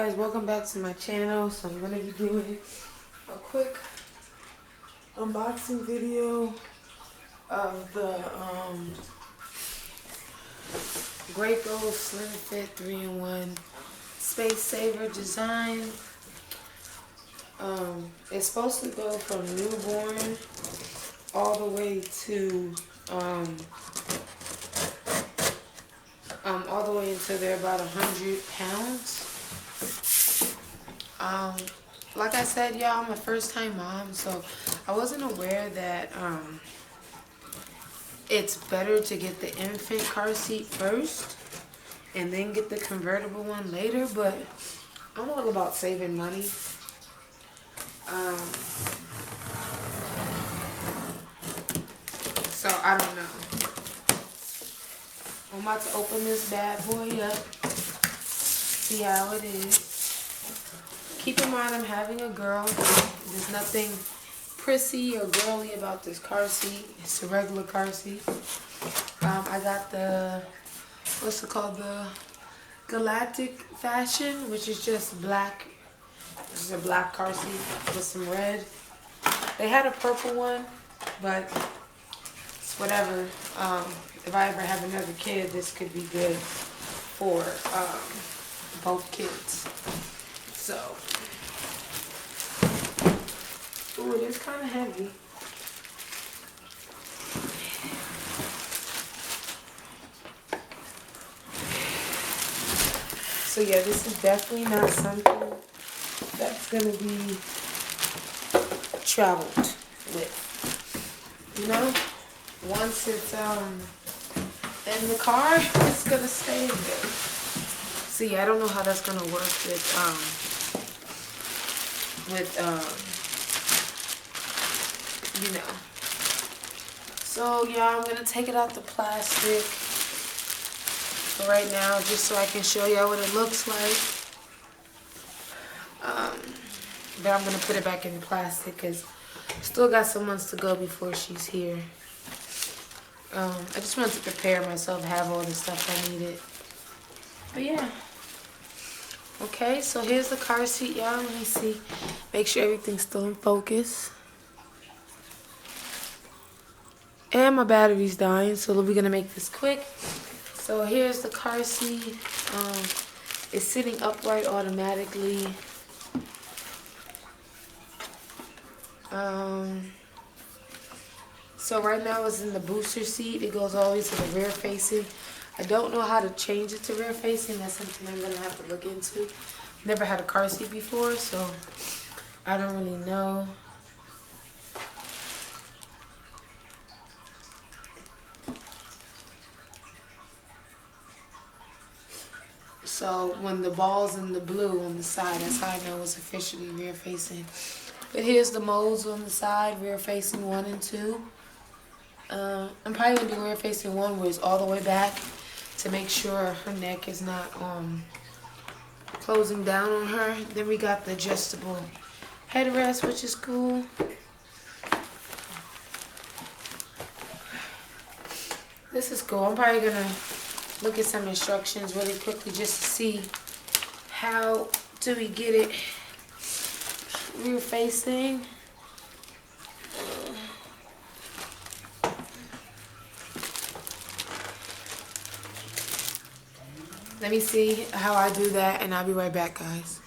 guys, welcome back to my channel. So I'm going to be doing a quick unboxing video of the Graco Slimfit 3-in-1 Space Saver design. It's supposed to go from newborn all the way to all the way until they're about 100 pounds. Like I said, y'all, I'm a first-time mom, so I wasn't aware that it's better to get the infant car seat first and then get the convertible one later, but I'm all about saving money. So I don't know. I'm about to open this bad boy up, see how it is. Keep in mind I'm having a girl. There's nothing prissy or girly about this car seat. It's a regular car seat. I got the, what's it called, the Galactic Fashion, which is just black. This is a black car seat with some red. They had a purple one, but it's whatever. If I ever have another kid, this could be good for both kids. So, ooh, it is kind of heavy. So yeah, this is definitely not something that's gonna be traveled with. You know, once it's in the car, it's gonna stay in there. So yeah, I don't know how that's gonna work with you know. So yeah, I'm gonna take it out the plastic for right now, just so I can show y'all what it looks like. Then I'm gonna put it back in the plastic because still got some months to go before she's here. I just wanted to prepare myself, have all the stuff I needed. But yeah. Okay, so here's the car seat, y'all. Let me see. Make sure everything's still in focus. And my battery's dying, so we're gonna make this quick. So here's the car seat. It's sitting upright automatically. So right now it's in the booster seat. It goes all the way to the rear facing. I don't know how to change it to rear facing. That's something I'm gonna have to look into. Never had a car seat before, so I don't really know. So when the ball's in the blue on the side, that's how I know it's officially rear facing. But here's the modes on the side, rear facing 1 and 2. I'm probably gonna do rear facing 1 where it's all the way back to make sure her neck is not closing down on her. Then we got the adjustable headrest, which is cool. This is cool. I'm probably gonna look at some instructions really quickly just to see how do we get it rear facing. Let me see how I do that, and I'll be right back, guys.